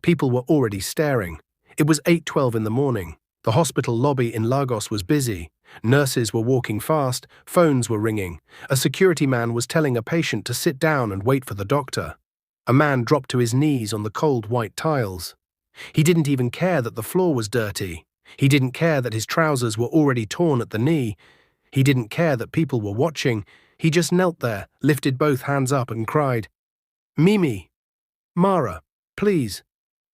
People were already staring. It was 8:12 in the morning. The hospital lobby in Lagos was busy. Nurses were walking fast, phones were ringing. A security man was telling a patient to sit down and wait for the doctor. A man dropped to his knees on the cold white tiles. He didn't even care that the floor was dirty. He didn't care that his trousers were already torn at the knee. He didn't care that people were watching. He just knelt there, lifted both hands up and cried, "Mimi! Mara, please!"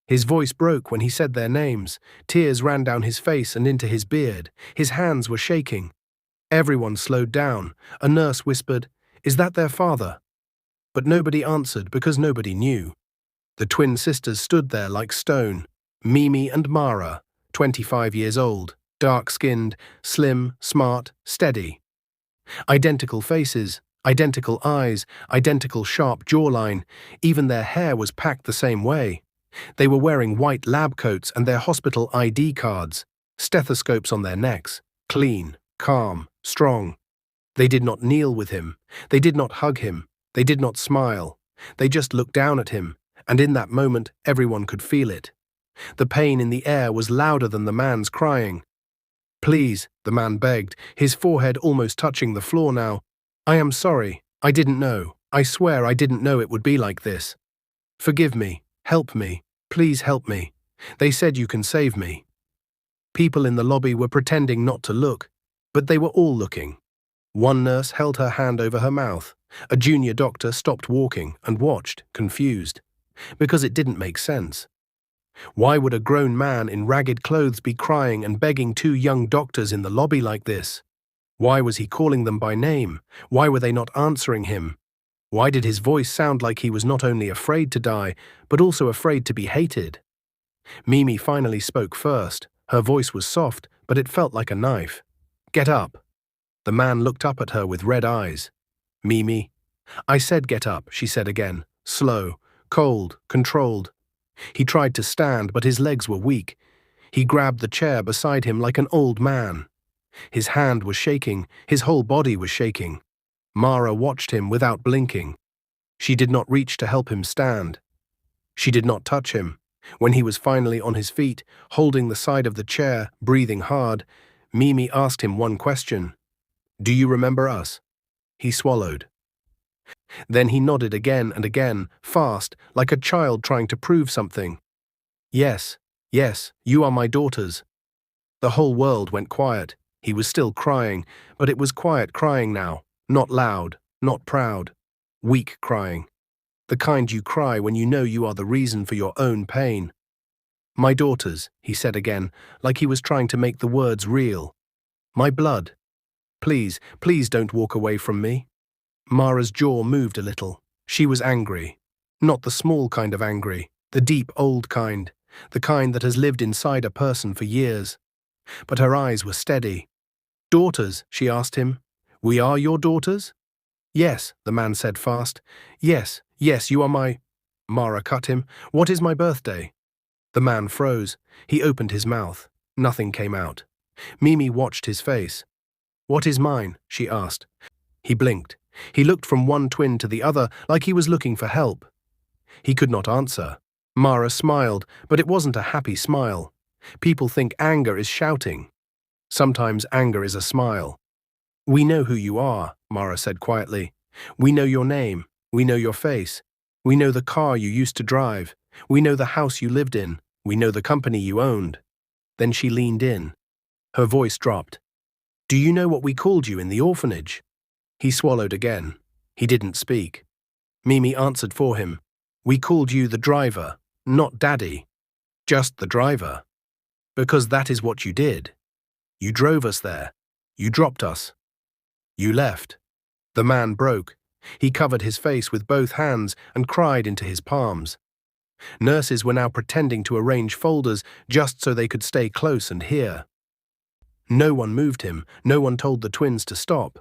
His voice broke when he said their names. Tears ran down his face and into his beard. His hands were shaking. Everyone slowed down. A nurse whispered, "Is that their father?" But nobody answered because nobody knew. The twin sisters stood there like stone. Mimi and Mara, 25 years old, dark-skinned, slim, smart, steady. Identical faces, identical eyes, identical sharp jawline. Even their hair was packed the same way. They were wearing white lab coats and their hospital ID cards, stethoscopes on their necks, clean, calm, strong. They did not kneel with him. They did not hug him. They did not smile. They just looked down at him, and in that moment everyone could feel it. The pain in the air was louder than the man's crying. "Please," the man begged, his forehead almost touching the floor now. "I am sorry. I didn't know. I swear I didn't know it would be like this. Forgive me. Help me. Please help me. They said you can save me." People in the lobby were pretending not to look, but they were all looking. One nurse held her hand over her mouth. A junior doctor stopped walking and watched, confused, because it didn't make sense. Why would a grown man in ragged clothes be crying and begging two young doctors in the lobby like this? Why was he calling them by name? Why were they not answering him? Why did his voice sound like he was not only afraid to die, but also afraid to be hated? Mimi finally spoke first. Her voice was soft, but it felt like a knife. "Get up." The man looked up at her with red eyes. "Mimi." "I said get up," she said again, slow, cold, controlled. He tried to stand, but his legs were weak. He grabbed the chair beside him like an old man. His hand was shaking, his whole body was shaking. Mara watched him without blinking. She did not reach to help him stand. She did not touch him. When he was finally on his feet, holding the side of the chair, breathing hard, Mimi asked him one question. "Do you remember us?" He swallowed. Then he nodded again and again, fast, like a child trying to prove something. "Yes, yes, you are my daughters." The whole world went quiet. He was still crying, but it was quiet crying now. Not loud, not proud. Weak crying. The kind you cry when you know you are the reason for your own pain. "My daughters," he said again, like he was trying to make the words real. "My blood. Please, please don't walk away from me." Mara's jaw moved a little. She was angry. Not the small kind of angry, the deep old kind, the kind that has lived inside a person for years. But her eyes were steady. "Daughters?" she asked him. "We are your daughters?" "Yes," the man said fast. "Yes, yes, you are my—" Mara cut him. "What is my birthday?" The man froze. He opened his mouth. Nothing came out. Mimi watched his face. "What is mine?" she asked. He blinked. He looked from one twin to the other like he was looking for help. He could not answer. Mara smiled, but it wasn't a happy smile. People think anger is shouting. Sometimes anger is a smile. "We know who you are," Mara said quietly. "We know your name. We know your face. We know the car you used to drive. We know the house you lived in. We know the company you owned." Then she leaned in. Her voice dropped. "Do you know what we called you in the orphanage?" He swallowed again. He didn't speak. Mimi answered for him. "We called you the driver, not Daddy. Just the driver. Because that is what you did. You drove us there. You dropped us. You left." The man broke. He covered his face with both hands and cried into his palms. Nurses were now pretending to arrange folders just so they could stay close and hear. No one moved him. No one told the twins to stop.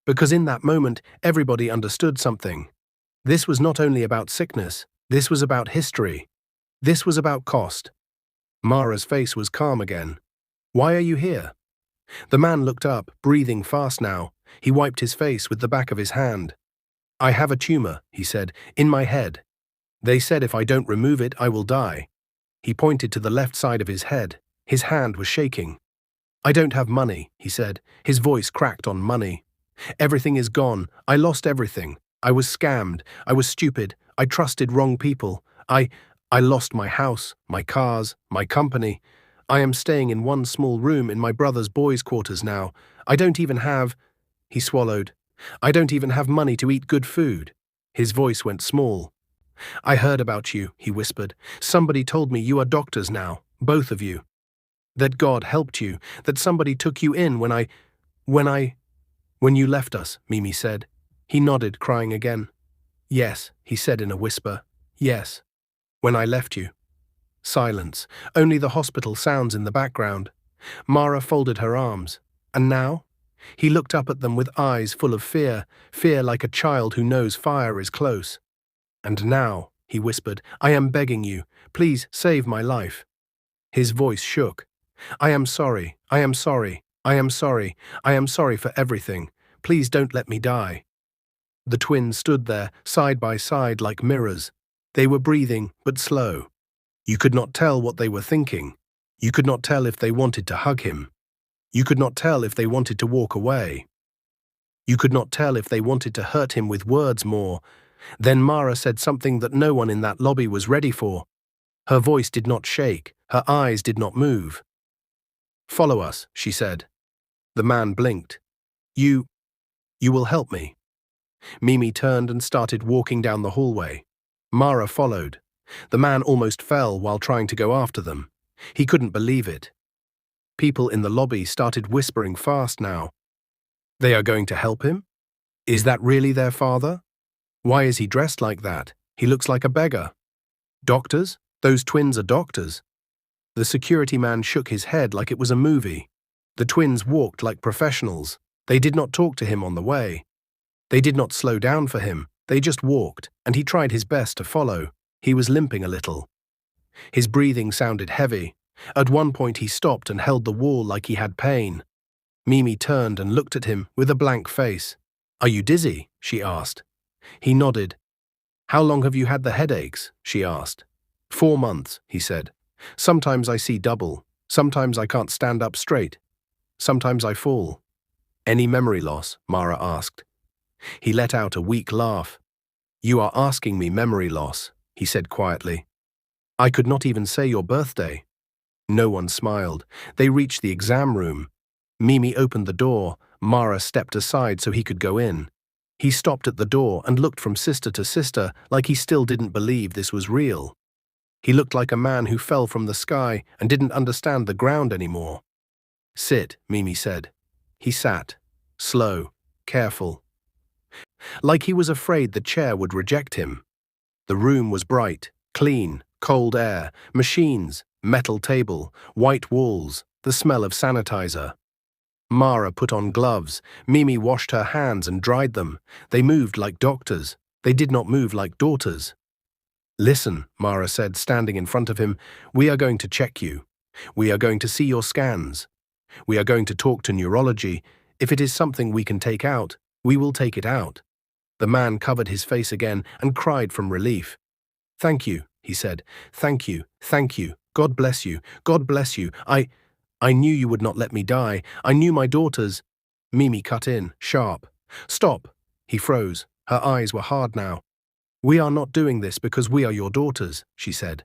Because in that moment, everybody understood something. This was not only about sickness. This was about history. This was about cost. Mara's face was calm again. "Why are you here?" The man looked up, breathing fast now. He wiped his face with the back of his hand. "I have a tumor," he said, "in my head. They said if I don't remove it, I will die. He pointed to the left side of his head. His hand was shaking. I don't have money, he said. His voice cracked on money. Everything is gone. I lost everything. I was scammed. I was stupid. I trusted wrong people. I lost my house, my cars, my company. I am staying in one small room in my brother's boys' quarters now. I don't even have... He swallowed. I don't even have money to eat good food. His voice went small. I heard about you, he whispered. Somebody told me you are doctors now, both of you. That God helped you, that somebody took you in when you left us, Mimi said. He nodded, crying again. Yes, he said in a whisper. Yes. When I left you. Silence. Only the hospital sounds in the background. Mara folded her arms. And now? He looked up at them with eyes full of fear, fear like a child who knows fire is close. And now, he whispered, I am begging you, please save my life. His voice shook. I am sorry, I am sorry, I am sorry, I am sorry for everything. Please don't let me die. The twins stood there, side by side like mirrors. They were breathing, but slow. You could not tell what they were thinking. You could not tell if they wanted to hug him. You could not tell if they wanted to walk away. You could not tell if they wanted to hurt him with words more. Then Mara said something that no one in that lobby was ready for. Her voice did not shake, her eyes did not move. Follow us, she said. The man blinked. You will help me. Mimi turned and started walking down the hallway. Mara followed. The man almost fell while trying to go after them. He couldn't believe it. People in the lobby started whispering fast now. They are going to help him? Is that really their father? Why is he dressed like that? He looks like a beggar. Doctors? Those twins are doctors. The security man shook his head like it was a movie. The twins walked like professionals. They did not talk to him on the way. They did not slow down for him. They just walked, and he tried his best to follow. He was limping a little. His breathing sounded heavy. At one point he stopped and held the wall like he had pain. Mimi turned and looked at him with a blank face. Are you dizzy? She asked. He nodded. How long have you had the headaches? She asked. 4 months, he said. Sometimes I see double. Sometimes I can't stand up straight. Sometimes I fall. Any memory loss? Mara asked. He let out a weak laugh. You are asking me memory loss, he said quietly. I could not even say your birthday. No one smiled. They reached the exam room. Mimi opened the door. Mara stepped aside so he could go in. He stopped at the door and looked from sister to sister like he still didn't believe this was real. He looked like a man who fell from the sky and didn't understand the ground anymore. Sit, Mimi said. He sat, slow, careful. Like he was afraid the chair would reject him. The room was bright, clean, cold air, machines, metal table, white walls, the smell of sanitizer. Mara put on gloves. Mimi washed her hands and dried them. They moved like doctors. They did not move like daughters. Listen, Mara said, standing in front of him. We are going to check you. We are going to see your scans. We are going to talk to neurology. If it is something we can take out, we will take it out. The man covered his face again and cried from relief. Thank you, he said. Thank you, thank you. God bless you. God bless you. I knew you would not let me die. I knew my daughters. Mimi cut in, sharp. Stop. He froze. Her eyes were hard now. We are not doing this because we are your daughters, she said.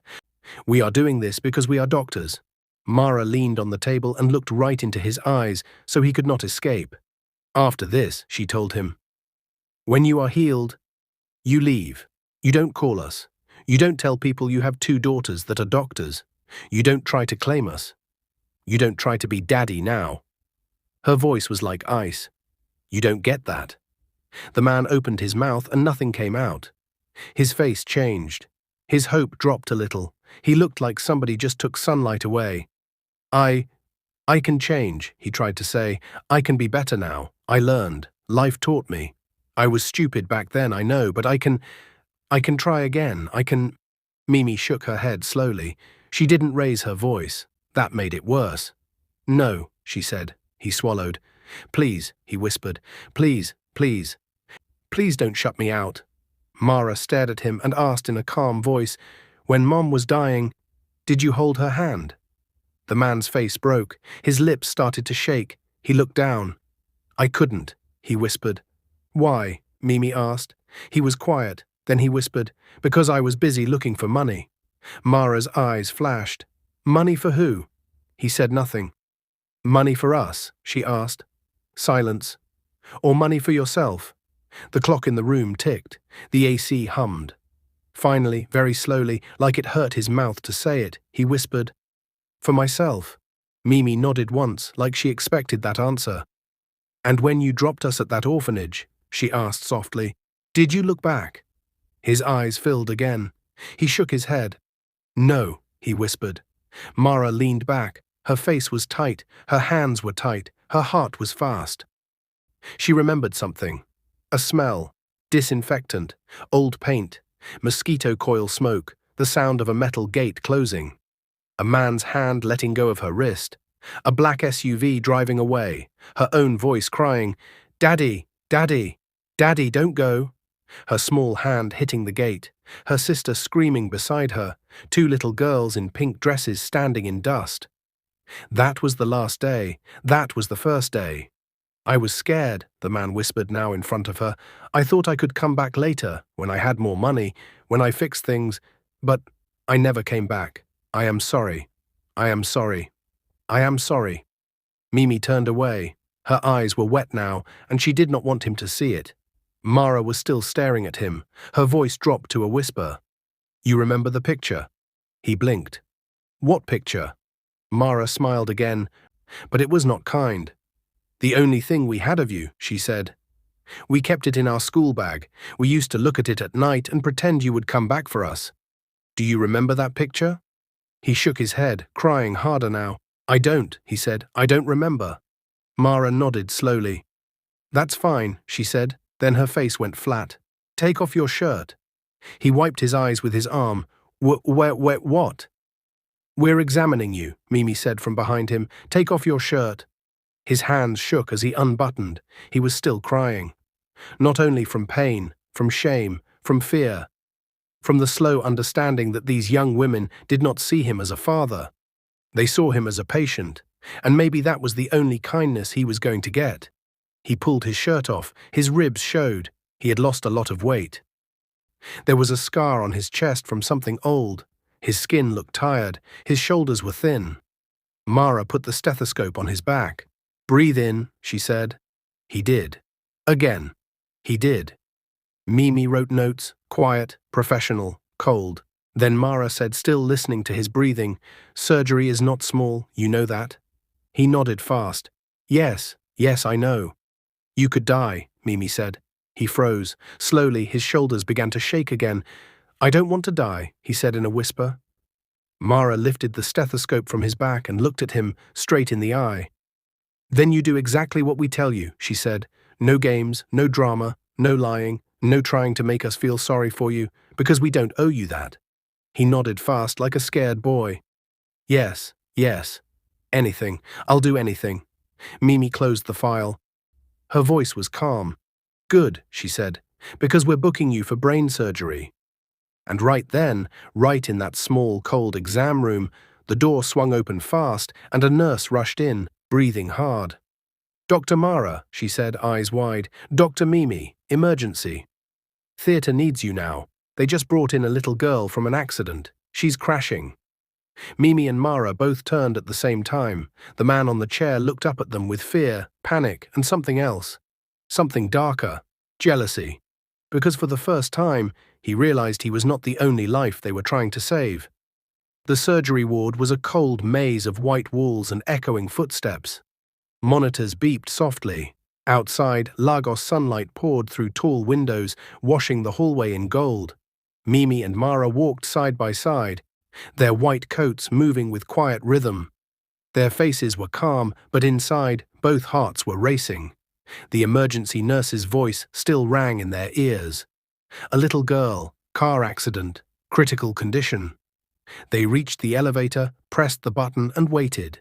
We are doing this because we are doctors. Mara leaned on the table and looked right into his eyes so he could not escape. After this, she told him, when you are healed, you leave. You don't call us. You don't tell people you have 2 daughters that are doctors. You don't try to claim us. You don't try to be daddy now. Her voice was like ice. You don't get that. The man opened his mouth and nothing came out. His face changed. His hope dropped a little. He looked like somebody just took sunlight away. I can change, he tried to say. I can be better now. I learned. Life taught me. I was stupid back then, I know, but I can try again. Mimi shook her head slowly. She didn't raise her voice. That made it worse. No, she said. He swallowed. Please, he whispered. Please, please. Please don't shut me out. Mara stared at him and asked in a calm voice, when Mom was dying, Did you hold her hand? The man's face broke. His lips started to shake. He looked down. I couldn't, he whispered. Why? Mimi asked. He was quiet. Then he whispered, because I was busy looking for money. Mara's eyes flashed. Money for who? He said nothing. Money for us, she asked. Silence. Or money for yourself? The clock in the room ticked. The AC hummed. Finally, very slowly, like it hurt his mouth to say it, he whispered, for myself. Mimi nodded once, like she expected that answer. And when you dropped us at that orphanage, she asked softly, did you look back? His eyes filled again. He shook his head. No, he whispered. Mara leaned back. Her face was tight, her hands were tight, her heart was fast. She remembered something. A smell, disinfectant, old paint, mosquito coil smoke, the sound of a metal gate closing. A man's hand letting go of her wrist. A black SUV driving away, her own voice crying, Daddy, Daddy, Daddy, don't go. Her small hand hitting the gate, her sister screaming beside her, two little girls in pink dresses standing in dust. That was the last day. That was the first day. I was scared, the man whispered now in front of her. I thought I could come back later, when I had more money, when I fixed things, but I never came back. I am sorry. I am sorry. I am sorry. Mimi turned away. Her eyes were wet now, and she did not want him to see it. Mara was still staring at him. Her voice dropped to a whisper. You remember the picture? He blinked. What picture? Mara smiled again, but it was not kind. The only thing we had of you, she said. We kept it in our school bag. We used to look at it at night and pretend you would come back for us. Do you remember that picture? He shook his head, crying harder now. I don't, he said. I don't remember. Mara nodded slowly. That's fine, she said. Then her face went flat. Take off your shirt. He wiped his eyes with his arm. What? We're examining you, Mimi said from behind him. Take off your shirt. His hands shook as he unbuttoned. He was still crying. Not only from pain, from shame, from fear. From the slow understanding that these young women did not see him as a father. They saw him as a patient, and maybe that was the only kindness he was going to get. He pulled his shirt off. His ribs showed. He had lost a lot of weight. There was a scar on his chest from something old. His skin looked tired. His shoulders were thin. Mara put the stethoscope on his back. Breathe in, she said. He did. Again. He did. Mimi wrote notes, quiet, professional, cold. Then Mara said, still listening to his breathing, surgery is not small, you know that? He nodded fast. Yes, I know. You could die, Mimi said. He froze. Slowly, his shoulders began to shake again. I don't want to die, he said in a whisper. Mara lifted the stethoscope from his back and looked at him straight in the eye. Then you do exactly what we tell you, she said. No games, no drama, no lying, no trying to make us feel sorry for you, because we don't owe you that. He nodded fast like a scared boy. Yes. Anything. I'll do anything. Mimi closed the file. Her voice was calm. Good, she said, because we're booking you for brain surgery. And right then, right in that small, cold exam room, the door swung open fast and a nurse rushed in, breathing hard. Dr. Mara, she said, eyes wide. Dr. Mimi, emergency. Theatre needs you now. They just brought in a little girl from an accident. She's crashing. Mimi and Mara both turned at the same time. The man on the chair looked up at them with fear, panic, and something else. Something darker. Jealousy. Because for the first time, he realized he was not the only life they were trying to save. The surgery ward was a cold maze of white walls and echoing footsteps. Monitors beeped softly. Outside, Lagos sunlight poured through tall windows, washing the hallway in gold. Mimi and Mara walked side by side, their white coats moving with quiet rhythm. Their faces were calm, but inside, both hearts were racing. The emergency nurse's voice still rang in their ears. A little girl, car accident, critical condition. They reached the elevator, pressed the button, and waited.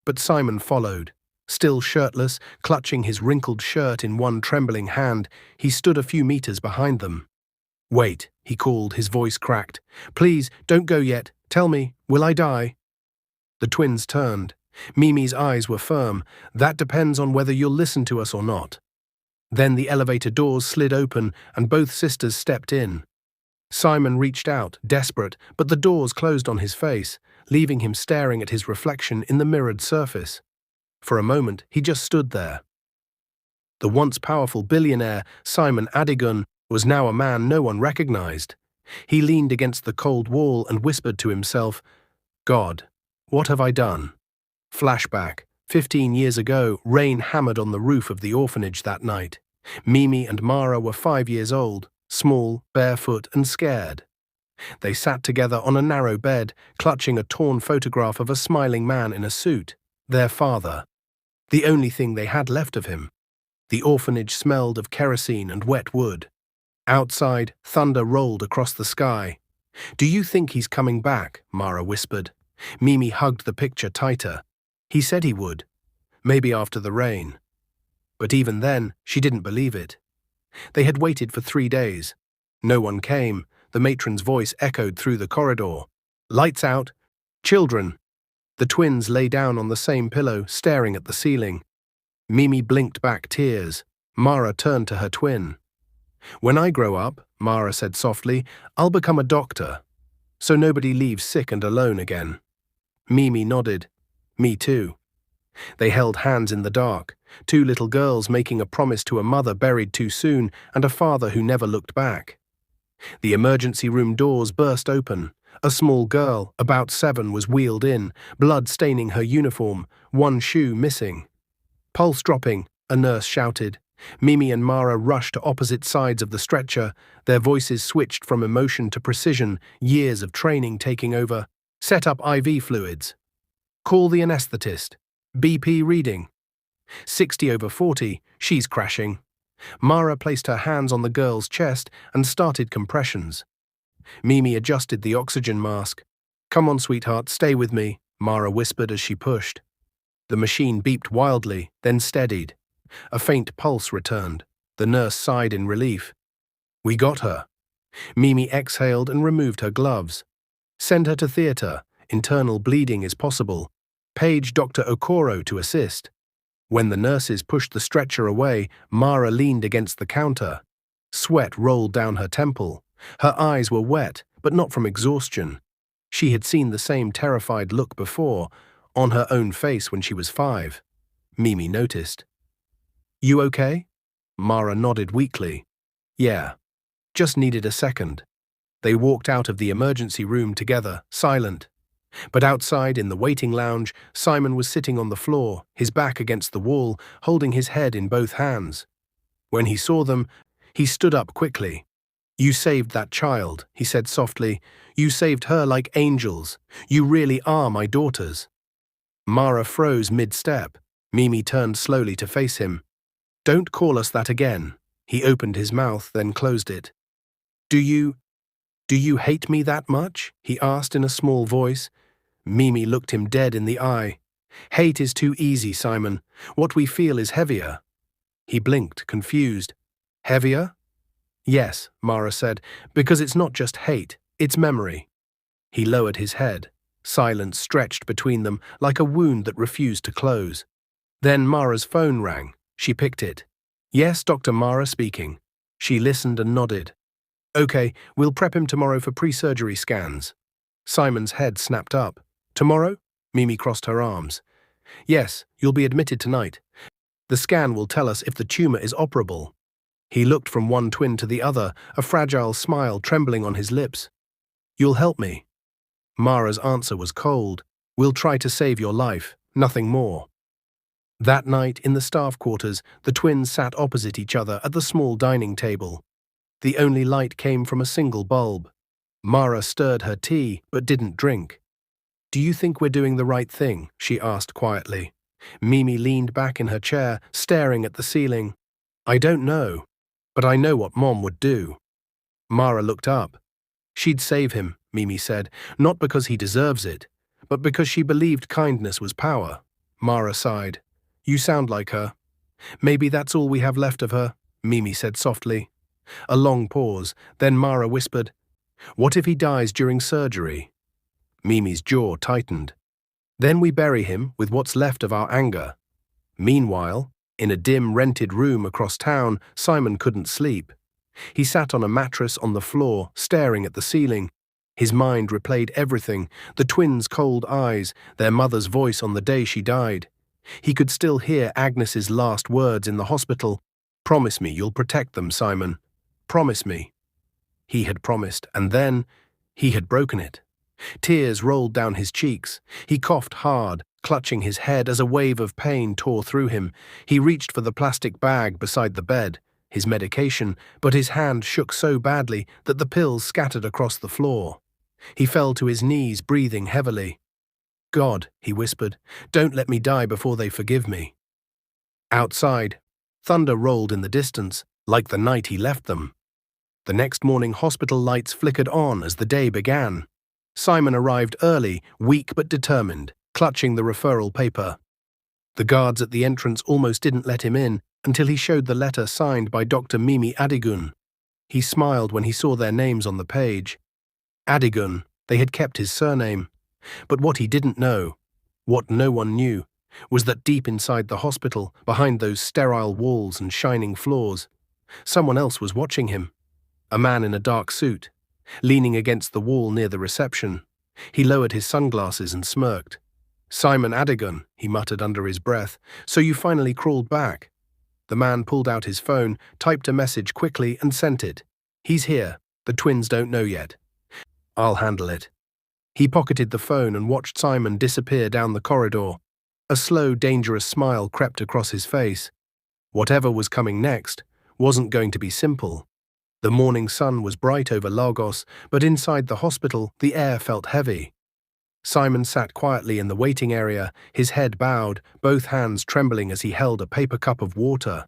But Simon followed. Still shirtless, clutching his wrinkled shirt in one trembling hand, he stood a few meters behind them. Wait, he called, his voice cracked. Please, don't go yet. Tell me, will I die? The twins turned. Mimi's eyes were firm. That depends on whether you'll listen to us or not. Then the elevator doors slid open and both sisters stepped in. Simon reached out, desperate, but the doors closed on his face, leaving him staring at his reflection in the mirrored surface. For a moment, he just stood there. The once powerful billionaire, Simon Adigun, was now a man no one recognized. He leaned against the cold wall and whispered to himself, God, what have I done? Flashback. 15 years ago, rain hammered on the roof of the orphanage that night. Mimi and Mara were 5 years old, small, barefoot, and scared. They sat together on a narrow bed, clutching a torn photograph of a smiling man in a suit, their father. The only thing they had left of him. The orphanage smelled of kerosene and wet wood. Outside, thunder rolled across the sky. Do you think he's coming back? Mara whispered. Mimi hugged the picture tighter. He said he would. Maybe after the rain. But even then, she didn't believe it. They had waited for 3 days. No one came. The matron's voice echoed through the corridor. Lights out. Children. The twins lay down on the same pillow, staring at the ceiling. Mimi blinked back tears. Mara turned to her twin. When I grow up, Mara said softly, I'll become a doctor, so nobody leaves sick and alone again. Mimi nodded. Me too. They held hands in the dark, 2 little girls making a promise to a mother buried too soon and a father who never looked back. The emergency room doors burst open. A small girl, about 7, was wheeled in, blood staining her uniform, 1 shoe missing. Pulse dropping, a nurse shouted. Mimi and Mara rushed to opposite sides of the stretcher, their voices switched from emotion to precision, years of training taking over. Set up IV fluids. Call the anesthetist. BP reading. 60/40, she's crashing. Mara placed her hands on the girl's chest and started compressions. Mimi adjusted the oxygen mask. Come on, sweetheart, stay with me, Mara whispered as she pushed. The machine beeped wildly, then steadied. A faint pulse returned. The nurse sighed in relief. We got her. Mimi exhaled and removed her gloves. Send her to theatre. Internal bleeding is possible. Page Dr. Okoro to assist. When the nurses pushed the stretcher away, Mara leaned against the counter. Sweat rolled down her temple. Her eyes were wet, but not from exhaustion. She had seen the same terrified look before, on her own face when she was 5. Mimi noticed. You okay? Mara nodded weakly. Yeah. Just needed a second. They walked out of the emergency room together, silent. But outside, in the waiting lounge, Simon was sitting on the floor, his back against the wall, holding his head in both hands. When he saw them, he stood up quickly. You saved that child, he said softly. You saved her like angels. You really are my daughters. Mara froze mid-step. Mimi turned slowly to face him. Don't call us that again. He opened his mouth, then closed it. Do you hate me that much? He asked in a small voice. Mimi looked him dead in the eye. Hate is too easy, Simon. What we feel is heavier. He blinked, confused. Heavier? Yes, Mara said, because it's not just hate, it's memory. He lowered his head. Silence stretched between them like a wound that refused to close. Then Mara's phone rang. She picked it. Yes, Dr. Mara speaking. She listened and nodded. Okay, we'll prep him tomorrow for pre-surgery scans. Simon's head snapped up. Tomorrow? Mimi crossed her arms. Yes, you'll be admitted tonight. The scan will tell us if the tumor is operable. He looked from one twin to the other, a fragile smile trembling on his lips. You'll help me. Mara's answer was cold. We'll try to save your life, nothing more. That night, in the staff quarters, the twins sat opposite each other at the small dining table. The only light came from a single bulb. Mara stirred her tea, but didn't drink. Do you think we're doing the right thing? She asked quietly. Mimi leaned back in her chair, staring at the ceiling. I don't know, but I know what Mom would do. Mara looked up. She'd save him, Mimi said, not because he deserves it, but because she believed kindness was power. Mara sighed. You sound like her. Maybe that's all we have left of her, Mimi said softly. A long pause, then Mara whispered, "What if he dies during surgery?" Mimi's jaw tightened. "Then we bury him with what's left of our anger." Meanwhile, in a dim, rented room across town, Simon couldn't sleep. He sat on a mattress on the floor, staring at the ceiling. His mind replayed everything, the twins' cold eyes, their mother's voice on the day she died. He could still hear Agnes's last words in the hospital. "Promise me you'll protect them, Simon. Promise me." He had promised, and then he had broken it. Tears rolled down his cheeks. He coughed hard, clutching his head as a wave of pain tore through him. He reached for the plastic bag beside the bed, his medication, but his hand shook so badly that the pills scattered across the floor. He fell to his knees, breathing heavily. "God," he whispered, "don't let me die before they forgive me." Outside, thunder rolled in the distance, like the night he left them. The next morning, hospital lights flickered on as the day began. Simon arrived early, weak but determined, clutching the referral paper. The guards at the entrance almost didn't let him in until he showed the letter signed by Dr. Mimi Adigun. He smiled when he saw their names on the page. Adigun, they had kept his surname. But what he didn't know, what no one knew, was that deep inside the hospital, behind those sterile walls and shining floors, someone else was watching him. A man in a dark suit, leaning against the wall near the reception. He lowered his sunglasses and smirked. "Simon Adigun," he muttered under his breath, "so you finally crawled back." The man pulled out his phone, typed a message quickly and sent it. "He's here. The twins don't know yet. I'll handle it." He pocketed the phone and watched Simon disappear down the corridor. A slow, dangerous smile crept across his face. Whatever was coming next wasn't going to be simple. The morning sun was bright over Lagos, but inside the hospital, the air felt heavy. Simon sat quietly in the waiting area, his head bowed, both hands trembling as he held a paper cup of water.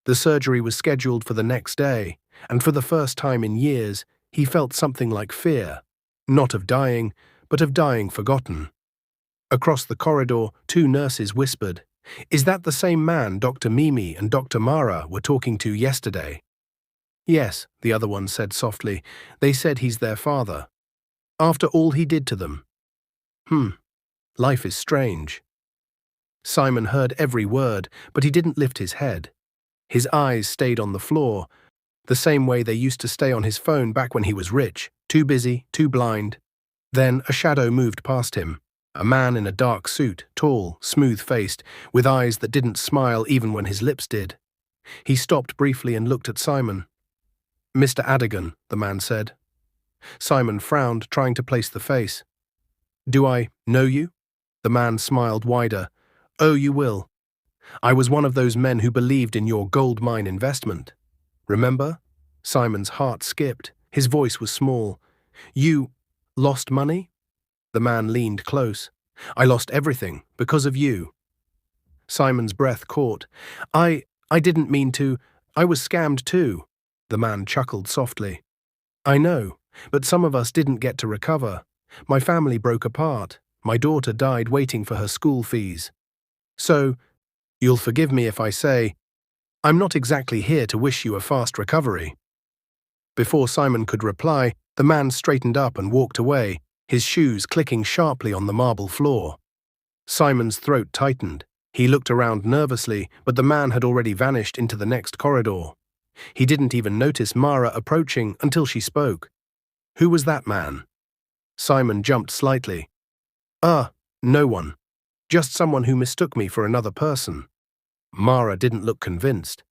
The surgery was scheduled for the next day, and for the first time in years, he felt something like fear. Not of dying, but of dying forgotten. Across the corridor, two nurses whispered, "Is that the same man Dr. Mimi and Dr. Mara were talking to yesterday?" "Yes," the other one said softly. "They said he's their father. After all he did to them." Life is strange." Simon heard every word, but he didn't lift his head. His eyes stayed on the floor, the same way they used to stay on his phone back when he was rich, too busy, too blind. Then a shadow moved past him, a man in a dark suit, tall, smooth-faced, with eyes that didn't smile even when his lips did. He stopped briefly and looked at Simon. "Mr. Adigun," the man said. Simon frowned, trying to place the face. "Do I know you?" The man smiled wider. "Oh, you will. I was one of those men who believed in your gold mine investment. Remember?" Simon's heart skipped. His voice was small. "You lost money?" The man leaned close. "I lost everything because of you." Simon's breath caught. I didn't mean to. I was scammed too." The man chuckled softly. "I know, but some of us didn't get to recover. My family broke apart. My daughter died waiting for her school fees. So, you'll forgive me if I say, I'm not exactly here to wish you a fast recovery." Before Simon could reply, the man straightened up and walked away, his shoes clicking sharply on the marble floor. Simon's throat tightened. He looked around nervously, but the man had already vanished into the next corridor. He didn't even notice Mara approaching until she spoke. "Who was that man?" Simon jumped slightly. No one. Just someone who mistook me for another person." Mara didn't look convinced.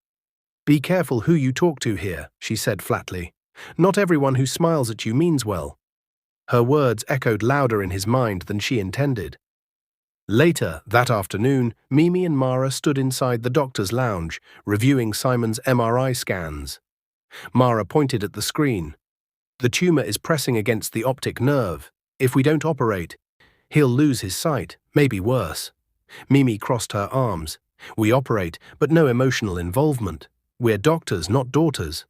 "Be careful who you talk to here," she said flatly. "Not everyone who smiles at you means well." Her words echoed louder in his mind than she intended. Later, that afternoon, Mimi and Mara stood inside the doctor's lounge, reviewing Simon's MRI scans. Mara pointed at the screen. "The tumor is pressing against the optic nerve. If we don't operate, he'll lose his sight, maybe worse." Mimi crossed her arms. "We operate, but no emotional involvement. We're doctors, not daughters."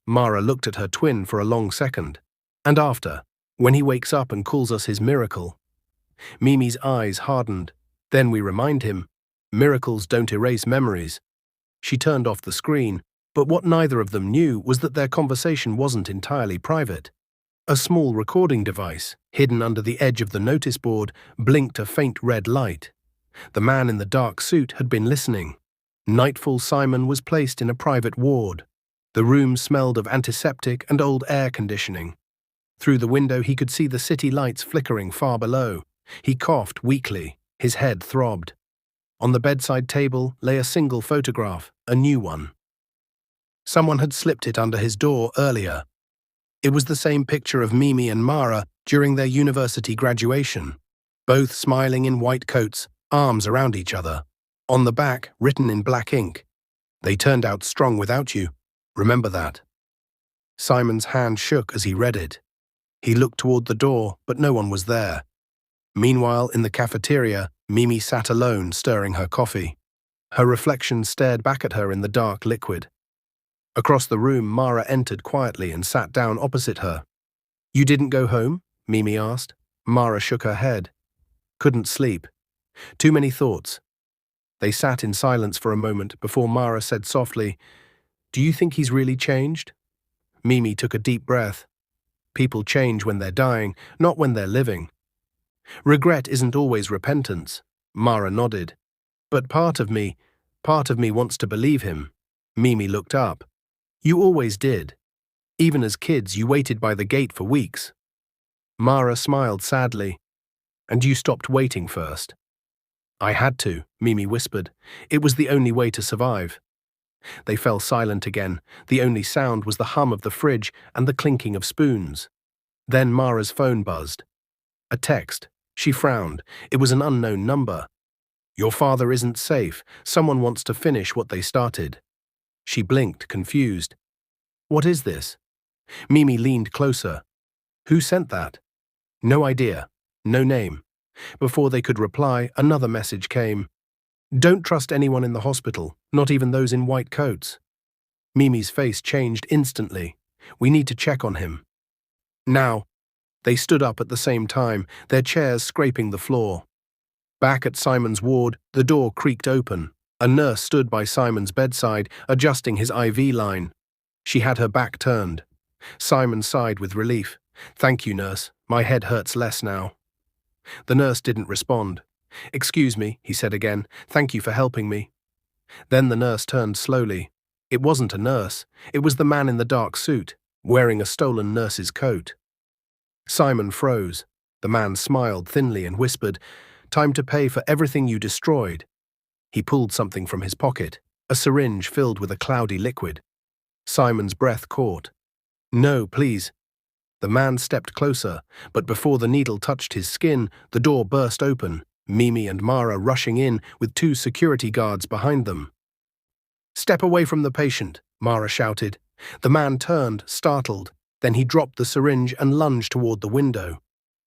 Mara looked at her twin for a long second. "And after, when he wakes up and calls us his miracle?" Mimi's eyes hardened. "Then we remind him, miracles don't erase memories." She turned off the screen, But what neither of them knew was that their conversation wasn't entirely private. A small recording device, hidden under the edge of the notice board, blinked a faint red light. The man in the dark suit had been listening. Nightfall Simon was placed in a private ward. The room smelled of antiseptic and old air conditioning. Through the window he could see the city lights flickering far below. He coughed weakly. His head throbbed. On the bedside table lay a single photograph, a new one. Someone had slipped it under his door earlier. It was the same picture of Mimi and Mara during their university graduation, both smiling in white coats, arms around each other. On the back, written in black ink, "They turned out strong without you. Remember that." Simon's hand shook as he read it. He looked toward the door, but no one was there. Meanwhile, in the cafeteria, Mimi sat alone, stirring her coffee. Her reflection stared back at her in the dark liquid. Across the room, Mara entered quietly and sat down opposite her. "You didn't go home?" Mimi asked. Mara shook her head. "Couldn't sleep. Too many thoughts." They sat in silence for a moment before Mara said softly, "Do you think he's really changed?" Mimi took a deep breath. "People change when they're dying, not when they're living." "Regret isn't always repentance," Mara nodded. "But part of me wants to believe him." Mimi looked up. "You always did. Even as kids, you waited by the gate for weeks." Mara smiled sadly. "And you stopped waiting first." "I had to," Mimi whispered. "It was the only way to survive." They fell silent again. The only sound was the hum of the fridge and the clinking of spoons. Then Mara's phone buzzed. A text. She frowned. It was an unknown number. "Your father isn't safe. Someone wants to finish what they started." She blinked, confused. "What is this?" Mimi leaned closer. "Who sent that?" "No idea. No name." Before they could reply, another message came. "Don't trust anyone in the hospital, not even those in white coats." Mimi's face changed instantly. "We need to check on him." "Now." They stood up at the same time, their chairs scraping the floor. Back at Simon's ward, the door creaked open. A nurse stood by Simon's bedside, adjusting his IV line. She had her back turned. Simon sighed with relief. "Thank you, nurse. My head hurts less now." The nurse didn't respond. "Excuse me," he said again. "Thank you for helping me." Then the nurse turned slowly. It wasn't a nurse. It was the man in the dark suit, wearing a stolen nurse's coat. Simon froze. The man smiled thinly and whispered, "Time to pay for everything you destroyed." He pulled something from his pocket, a syringe filled with a cloudy liquid. Simon's breath caught. "No, please." The man stepped closer, but before the needle touched his skin, the door burst open, Mimi and Mara rushing in with 2 security guards behind them. "Step away from the patient," Mara shouted. The man turned, startled. Then he dropped the syringe and lunged toward the window.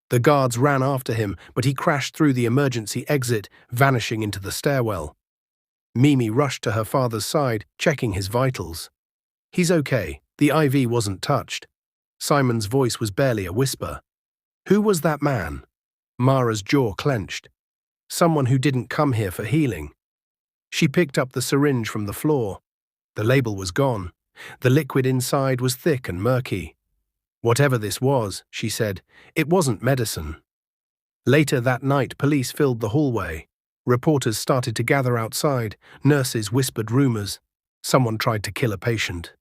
The guards ran after him, but he crashed through the emergency exit, vanishing into the stairwell. Mimi rushed to her father's side, checking his vitals. "He's okay. The IV wasn't touched." Simon's voice was barely a whisper. "Who was that man?" Mara's jaw clenched. "Someone who didn't come here for healing." She picked up the syringe from the floor. The label was gone. The liquid inside was thick and murky. "Whatever this was," she said, "it wasn't medicine." Later that night, police filled the hallway. Reporters started to gather outside. Nurses whispered rumors. Someone tried to kill a patient.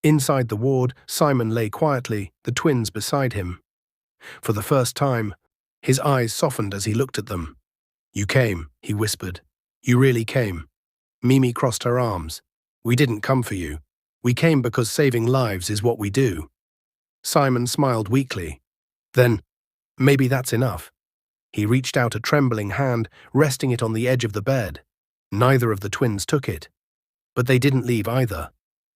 Inside the ward, Simon lay quietly, the twins beside him. For the first time, his eyes softened as he looked at them. "You came," he whispered. "You really came." Mimi crossed her arms. "We didn't come for you. We came because saving lives is what we do." Simon smiled weakly. "Then, maybe that's enough." He reached out a trembling hand, resting it on the edge of the bed. Neither of the twins took it. But they didn't leave either.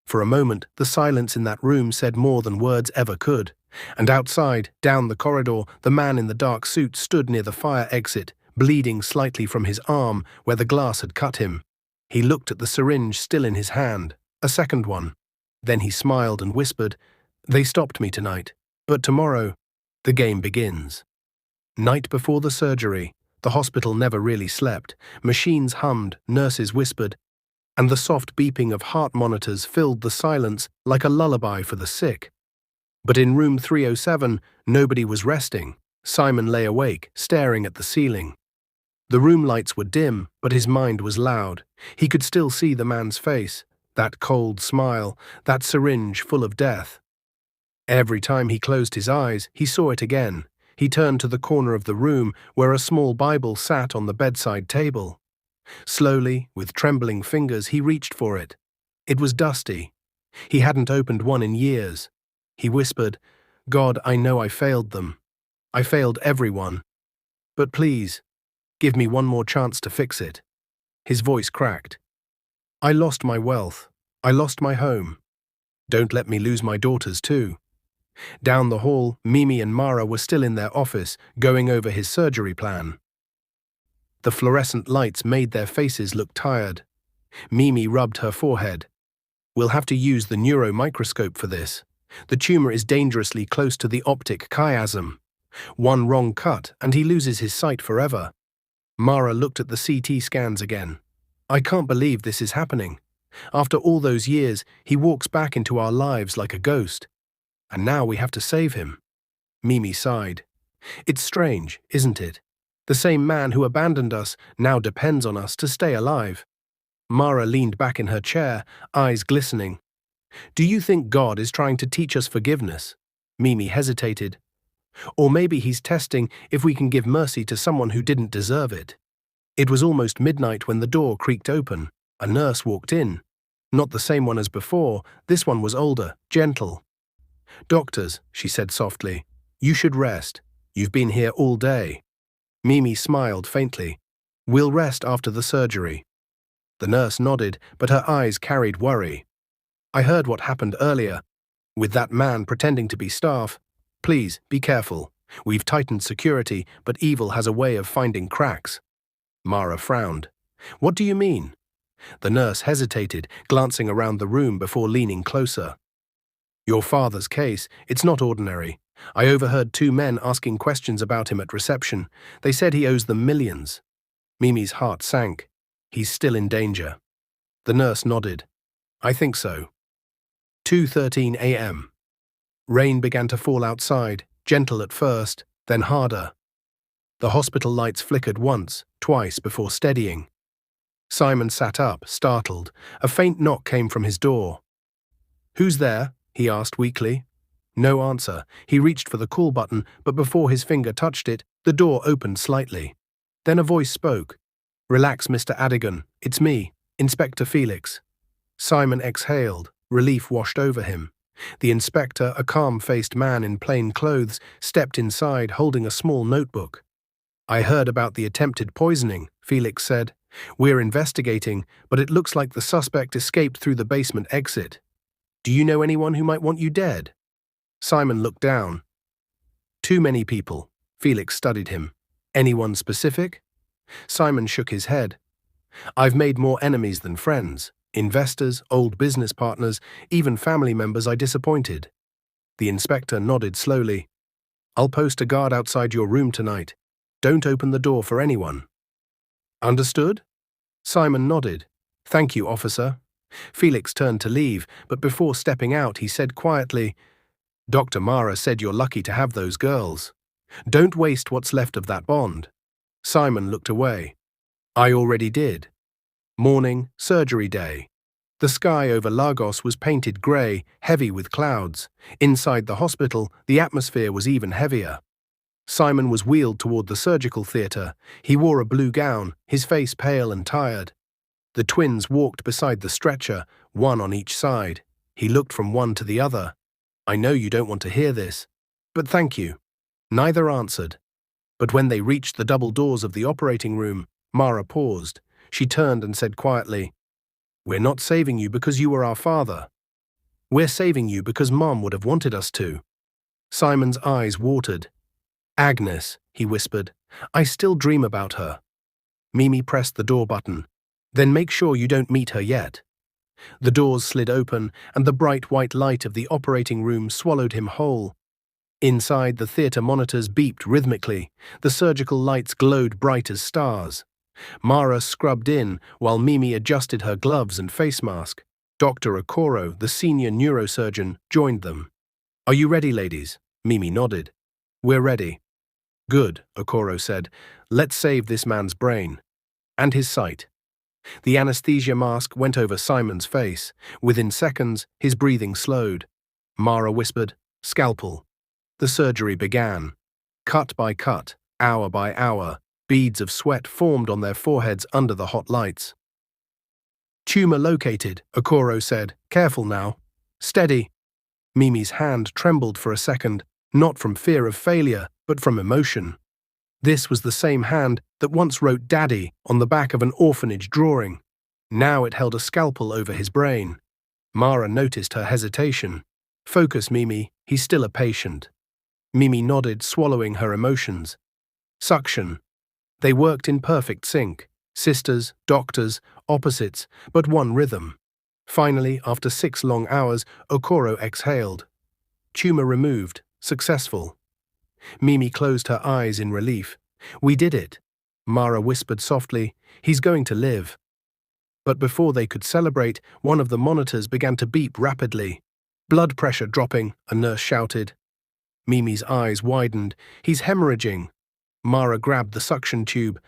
For a moment, the silence in that room said more than words ever could. And outside, down the corridor, the man in the dark suit stood near the fire exit, bleeding slightly from his arm where the glass had cut him. He looked at the syringe still in his hand, a second one. Then he smiled and whispered, "They stopped me tonight, but tomorrow, the game begins." Night before the surgery, the hospital never really slept. Machines hummed, nurses whispered, and the soft beeping of heart monitors filled the silence like a lullaby for the sick. But in room 307, nobody was resting. Simon lay awake, staring at the ceiling. The room lights were dim, but his mind was loud. He could still see the man's face, that cold smile, that syringe full of death. Every time he closed his eyes, he saw it again. He turned to the corner of the room where a small Bible sat on the bedside table. Slowly, with trembling fingers, he reached for it. It was dusty. He hadn't opened one in years. He whispered, "God, I know I failed them. I failed everyone. But please, give me one more chance to fix it." His voice cracked. "I lost my wealth. I lost my home. Don't let me lose my daughters too." Down the hall, Mimi and Mara were still in their office, going over his surgery plan. The fluorescent lights made their faces look tired. Mimi rubbed her forehead. "We'll have to use the neuromicroscope for this. The tumor is dangerously close to the optic chiasm. One wrong cut, and he loses his sight forever." Mara looked at the CT scans again. "I can't believe this is happening. After all those years, he walks back into our lives like a ghost. And now we have to save him." Mimi sighed. "It's strange, isn't it? The same man who abandoned us now depends on us to stay alive." Mara leaned back in her chair, eyes glistening. "Do you think God is trying to teach us forgiveness?" Mimi hesitated. "Or maybe he's testing if we can give mercy to someone who didn't deserve it." It was almost midnight when the door creaked open. A nurse walked in. Not the same one as before, this one was older, gentle. "Doctors," she said softly, "you should rest. You've been here all day." Mimi smiled faintly. "We'll rest after the surgery." The nurse nodded, but her eyes carried worry. "I heard what happened earlier, with that man pretending to be staff. Please, be careful. We've tightened security, but evil has a way of finding cracks." Mara frowned. "What do you mean?" The nurse hesitated, glancing around the room before leaning closer. "Your father's case, it's not ordinary. I overheard two men asking questions about him at reception. They said he owes them millions." Mimi's heart sank. "He's still in danger." The nurse nodded. "I think so." 2:13 a.m. Rain began to fall outside, gentle at first, then harder. The hospital lights flickered once, twice before steadying. Simon sat up, startled. A faint knock came from his door. "Who's there?" he asked weakly. No answer. He reached for the call button, but before his finger touched it, the door opened slightly. Then a voice spoke. "Relax, Mr. Adigan. It's me, Inspector Felix." Simon exhaled. Relief washed over him. The inspector, a calm-faced man in plain clothes, stepped inside holding a small notebook. "I heard about the attempted poisoning," Felix said. "We're investigating, but it looks like the suspect escaped through the basement exit. Do you know anyone who might want you dead?" Simon looked down. "Too many people." Felix studied him. "Anyone specific?" Simon shook his head. "I've made more enemies than friends. Investors, old business partners, even family members I disappointed." The inspector nodded slowly. "I'll post a guard outside your room tonight. Don't open the door for anyone." "Understood?" Simon nodded. "Thank you, officer." Felix turned to leave, but before stepping out he said quietly, "Dr. Mara said you're lucky to have those girls. Don't waste what's left of that bond." Simon looked away. "I already did." Morning, surgery day. The sky over Lagos was painted grey, heavy with clouds. Inside the hospital, the atmosphere was even heavier. Simon was wheeled toward the surgical theatre. He wore a blue gown, his face pale and tired. The twins walked beside the stretcher, one on each side. He looked from one to the other. "I know you don't want to hear this, but thank you." Neither answered. But when they reached the double doors of the operating room, Mara paused. She turned and said quietly, "We're not saving you because you were our father. We're saving you because Mom would have wanted us to." Simon's eyes watered. "Agnes," he whispered, "I still dream about her." Mimi pressed the door button. "Then make sure you don't meet her yet." The doors slid open, and the bright white light of the operating room swallowed him whole. Inside, the theatre monitors beeped rhythmically. The surgical lights glowed bright as stars. Mara scrubbed in while Mimi adjusted her gloves and face mask. Dr. Okoro, the senior neurosurgeon, joined them. "Are you ready, ladies?" Mimi nodded. "We're ready." "Good," Okoro said. "Let's save this man's brain." And his sight. The anesthesia mask went over Simon's face. Within seconds, his breathing slowed. Mara whispered, "Scalpel." The surgery began. Cut by cut, hour by hour, beads of sweat formed on their foreheads under the hot lights. "Tumor located," Okoro said. "Careful now." "Steady." Mimi's hand trembled for a second, not from fear of failure, but from emotion. This was the same hand that once wrote Daddy on the back of an orphanage drawing. Now it held a scalpel over his brain. Mara noticed her hesitation. "Focus, Mimi, he's still a patient." Mimi nodded, swallowing her emotions. Suction. They worked in perfect sync. Sisters, doctors, opposites, but one rhythm. Finally, after 6 long hours, Okoro exhaled. Tumor removed. Successful. Mimi closed her eyes in relief. "We did it." Mara whispered softly, "He's going to live." But before they could celebrate, one of the monitors began to beep rapidly. "Blood pressure dropping," a nurse shouted. Mimi's eyes widened. "He's hemorrhaging." Mara grabbed the suction tube.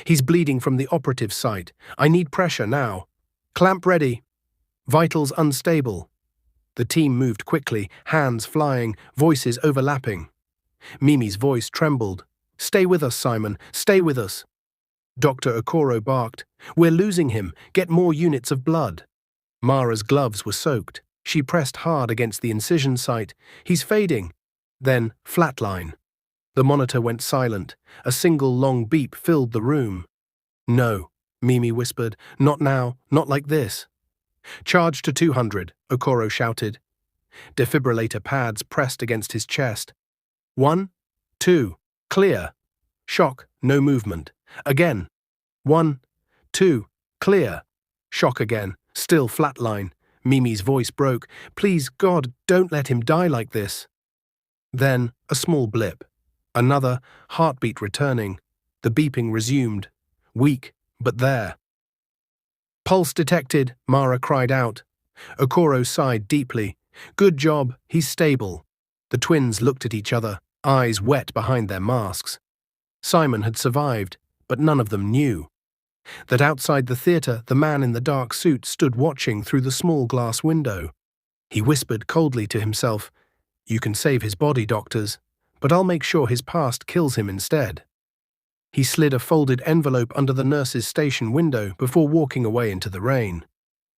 "He's bleeding from the operative site. I need pressure now." "Clamp ready." "Vitals unstable." The team moved quickly, hands flying, voices overlapping. Mimi's voice trembled. "Stay with us, Simon. Stay with us." Dr. Okoro barked. "We're losing him. Get more units of blood." Mara's gloves were soaked. She pressed hard against the incision site. "He's fading." Then, flatline. The monitor went silent. A single long beep filled the room. "No," Mimi whispered. "Not now. Not like this." "Charge to 200, Okoro shouted. Defibrillator pads pressed against his chest. 1, 2, clear. Shock, no movement. Again. 1, 2, clear. Shock again, still flatline. Mimi's voice broke. "Please, God, don't let him die like this." Then, a small blip. Another, heartbeat returning. The beeping resumed. Weak, but there. "Pulse detected," Mara cried out. Okoro sighed deeply. "Good job, he's stable." The twins looked at each other, eyes wet behind their masks. Simon had survived, but none of them knew that outside the theatre the man in the dark suit stood watching through the small glass window. He whispered coldly to himself, "You can save his body, doctors, but I'll make sure his past kills him instead." He slid a folded envelope under the nurse's station window before walking away into the rain.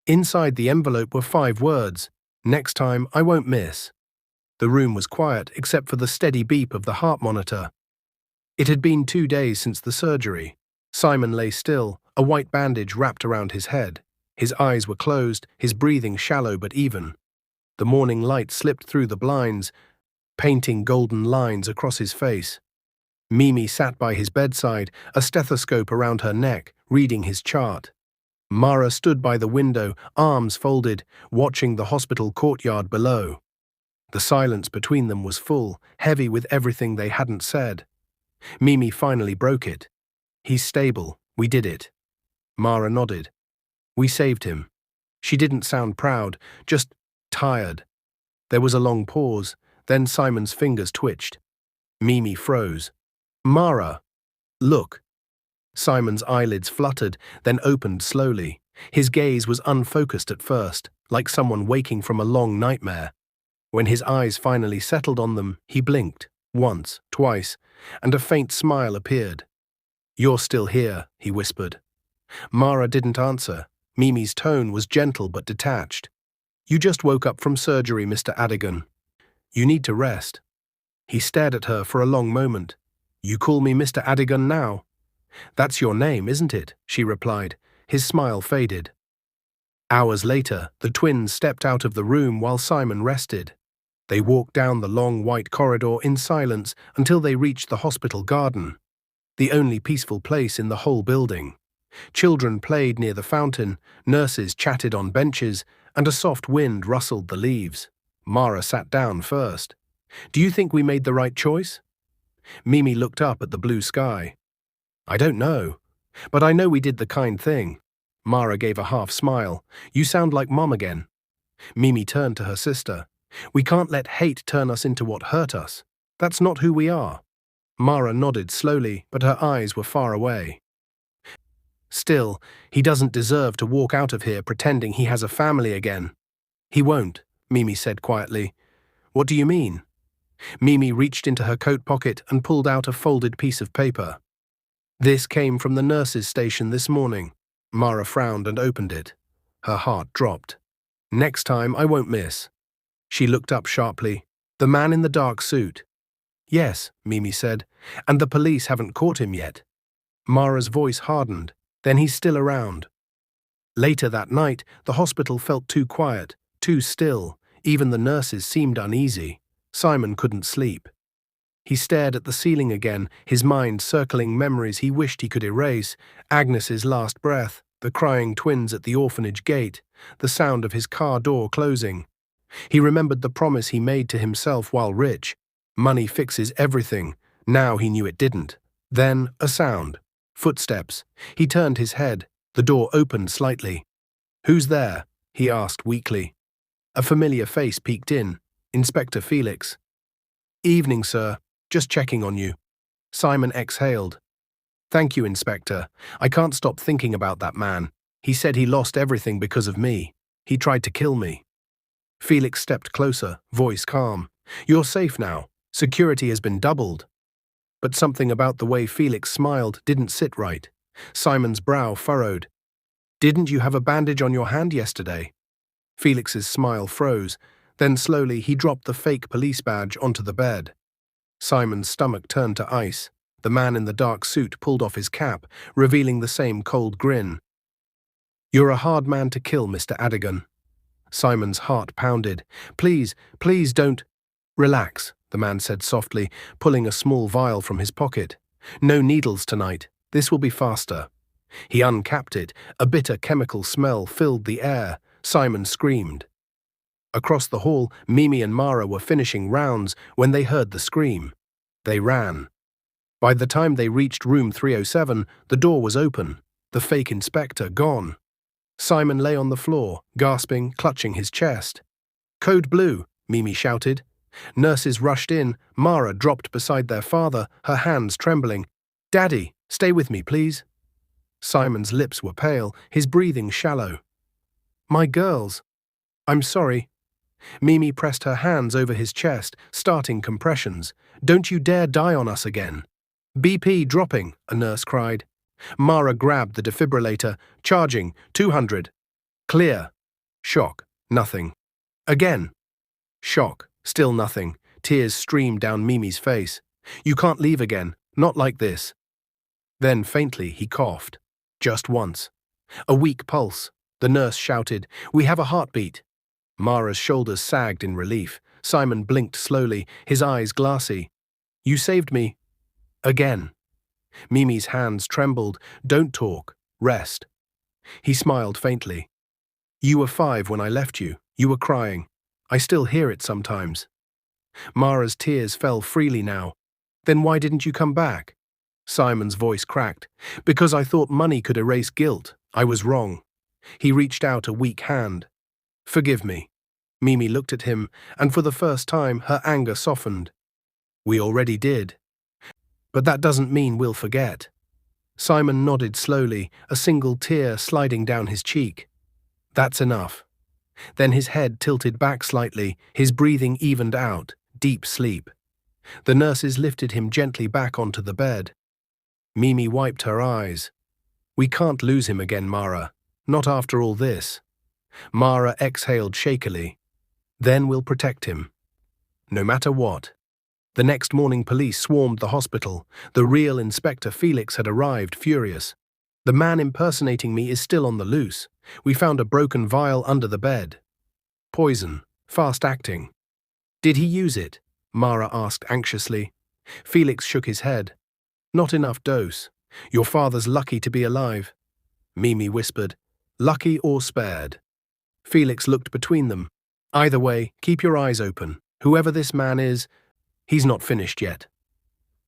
Inside the envelope were 5 words, "Next time I won't miss." The room was quiet except for the steady beep of the heart monitor. It had been 2 days since the surgery. Simon lay still, a white bandage wrapped around his head. His eyes were closed, his breathing shallow but even. The morning light slipped through the blinds, painting golden lines across his face. Mimi sat by his bedside, a stethoscope around her neck, reading his chart. Mara stood by the window, arms folded, watching the hospital courtyard below. The silence between them was full, heavy with everything they hadn't said. Mimi finally broke it. "He's stable. We did it." Mara nodded. "We saved him." She didn't sound proud, just tired. There was a long pause, then Simon's fingers twitched. Mimi froze. "Mara, look." Simon's eyelids fluttered, then opened slowly. His gaze was unfocused at first, like someone waking from a long nightmare. When his eyes finally settled on them, he blinked, once, twice, and a faint smile appeared. "You're still here," he whispered. Mara didn't answer. Mimi's tone was gentle but detached. "You just woke up from surgery, Mr. Adigan. You need to rest." He stared at her for a long moment. "You call me Mr. Adigan now?" "That's your name, isn't it?" she replied. His smile faded. Hours later, the twins stepped out of the room while Simon rested. They walked down the long white corridor in silence until they reached the hospital garden, the only peaceful place in the whole building. Children played near the fountain, nurses chatted on benches, and a soft wind rustled the leaves. Mara sat down first. "Do you think we made the right choice?" Mimi looked up at the blue sky. "I don't know. But I know we did the kind thing. Mara gave a half smile. You sound like Mom again. Mimi turned to her sister. We can't let hate turn us into what hurt us. That's not who we are. Mara nodded slowly, but her eyes were far away. Still, he doesn't deserve to walk out of here pretending he has a family again. He won't, Mimi said quietly. What do you mean? Mimi reached into her coat pocket and pulled out a folded piece of paper. This came from the nurse's station this morning. Mara frowned and opened it. Her heart dropped. Next time I won't miss. She looked up sharply. The man in the dark suit. Yes, Mimi said, and the police haven't caught him yet. Mara's voice hardened. Then he's still around. Later that night, the hospital felt too quiet, too still. Even the nurses seemed uneasy. Simon couldn't sleep. He stared at the ceiling again, his mind circling memories he wished he could erase. Agnes's last breath, the crying twins at the orphanage gate, the sound of his car door closing. He remembered the promise he made to himself while rich. Money fixes everything. Now he knew it didn't. Then a sound. Footsteps. He turned his head. The door opened slightly. Who's there? He asked weakly. A familiar face peeked in. Inspector Felix. Evening, sir. Just checking on you. Simon exhaled. Thank you, Inspector. I can't stop thinking about that man. He said he lost everything because of me. He tried to kill me. Felix stepped closer, voice calm. You're safe now. Security has been doubled. But something about the way Felix smiled didn't sit right. Simon's brow furrowed. Didn't you have a bandage on your hand yesterday? Felix's smile froze. Then slowly he dropped the fake police badge onto the bed. Simon's stomach turned to ice. The man in the dark suit pulled off his cap, revealing the same cold grin. You're a hard man to kill, Mr. Adigan. Simon's heart pounded. Please, please don't. Relax, the man said softly, pulling a small vial from his pocket. No needles tonight. This will be faster. He uncapped it. A bitter chemical smell filled the air. Simon screamed. Across the hall, Mimi and Mara were finishing rounds when they heard the scream. They ran. By the time they reached room 307, the door was open. The fake inspector gone. Simon lay on the floor, gasping, clutching his chest. Code blue, Mimi shouted. Nurses rushed in. Mara dropped beside their father, her hands trembling. Daddy, stay with me, please. Simon's lips were pale, his breathing shallow. My girls. I'm sorry. Mimi pressed her hands over his chest, starting compressions. Don't you dare die on us again. BP dropping, a nurse cried. Mara grabbed the defibrillator, charging, 200. Clear. Shock, nothing. Again. Shock, still nothing. Tears streamed down Mimi's face. You can't leave again, not like this. Then faintly he coughed. Just once. A weak pulse. The nurse shouted, We have a heartbeat. Mara's shoulders sagged in relief. Simon blinked slowly, his eyes glassy. You saved me. Again. Mimi's hands trembled. Don't talk. Rest. He smiled faintly. You were 5 when I left you. You were crying. I still hear it sometimes. Mara's tears fell freely now. Then why didn't you come back? Simon's voice cracked. Because I thought money could erase guilt. I was wrong. He reached out a weak hand. Forgive me. Mimi looked at him, and for the first time her anger softened. We already did. But that doesn't mean we'll forget. Simon nodded slowly, a single tear sliding down his cheek. That's enough. Then his head tilted back slightly, his breathing evened out, deep sleep. The nurses lifted him gently back onto the bed. Mimi wiped her eyes. We can't lose him again, Mara. Not after all this. Mara exhaled shakily. Then we'll protect him. No matter what. The next morning police swarmed the hospital. The real Inspector Felix had arrived, furious. The man impersonating me is still on the loose. We found a broken vial under the bed. Poison. Fast-acting. Did he use it? Mara asked anxiously. Felix shook his head. Not enough dose. Your father's lucky to be alive. Mimi whispered. Lucky or spared. Felix looked between them. Either way, keep your eyes open. Whoever this man is, he's not finished yet.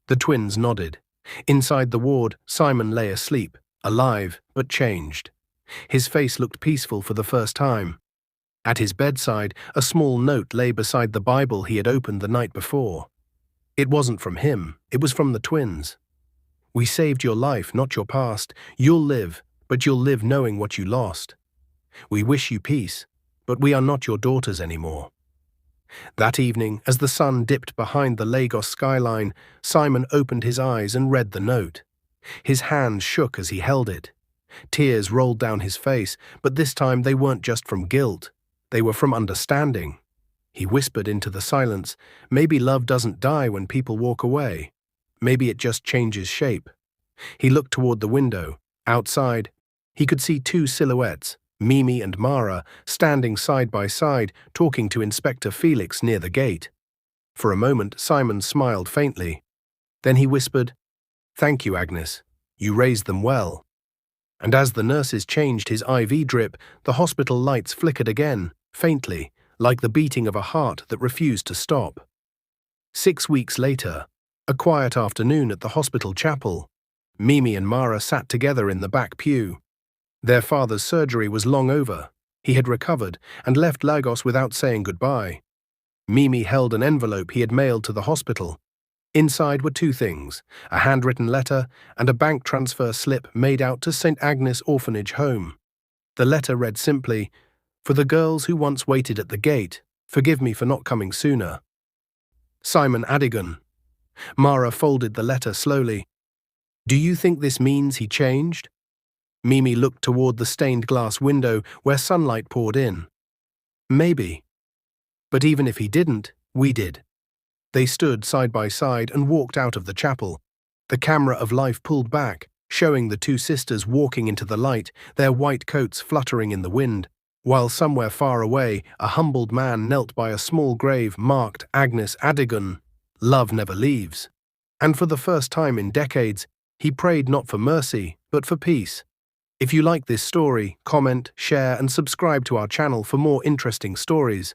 The twins nodded. Inside the ward, Simon lay asleep, alive but changed. His face looked peaceful for the first time. At his bedside, a small note lay beside the Bible he had opened the night before. It wasn't from him, it was from the twins. "We saved your life, not your past. You'll live, but you'll live knowing what you lost. We wish you peace, but we are not your daughters anymore." That evening, as the sun dipped behind the Lagos skyline, Simon opened his eyes and read the note. His hand shook as he held it. Tears rolled down his face, but this time they weren't just from guilt. They were from understanding. He whispered into the silence, "Maybe love doesn't die when people walk away. Maybe it just changes shape." He looked toward the window. Outside, he could see two silhouettes, Mimi and Mara, standing side by side, talking to Inspector Felix near the gate. For a moment, Simon smiled faintly. Then he whispered, "Thank you, Agnes. You raised them well." And as the nurses changed his IV drip, the hospital lights flickered again, faintly, like the beating of a heart that refused to stop. 6 weeks later, a quiet afternoon at the hospital chapel, Mimi and Mara sat together in the back pew. Their father's surgery was long over. He had recovered and left Lagos without saying goodbye. Mimi held an envelope he had mailed to the hospital. Inside were two things, a handwritten letter and a bank transfer slip made out to St. Agnes Orphanage Home. The letter read simply, "For the girls who once waited at the gate, forgive me for not coming sooner. Simon Adigan." Mara folded the letter slowly. "Do you think this means he changed?" Mimi looked toward the stained glass window where sunlight poured in. "Maybe. But even if he didn't, we did." They stood side by side and walked out of the chapel. The camera of life pulled back, showing the two sisters walking into the light, their white coats fluttering in the wind, while somewhere far away a humbled man knelt by a small grave marked Agnes Adigan, "Love never leaves." And for the first time in decades, he prayed not for mercy, but for peace. If you like this story, comment, share, and subscribe to our channel for more interesting stories.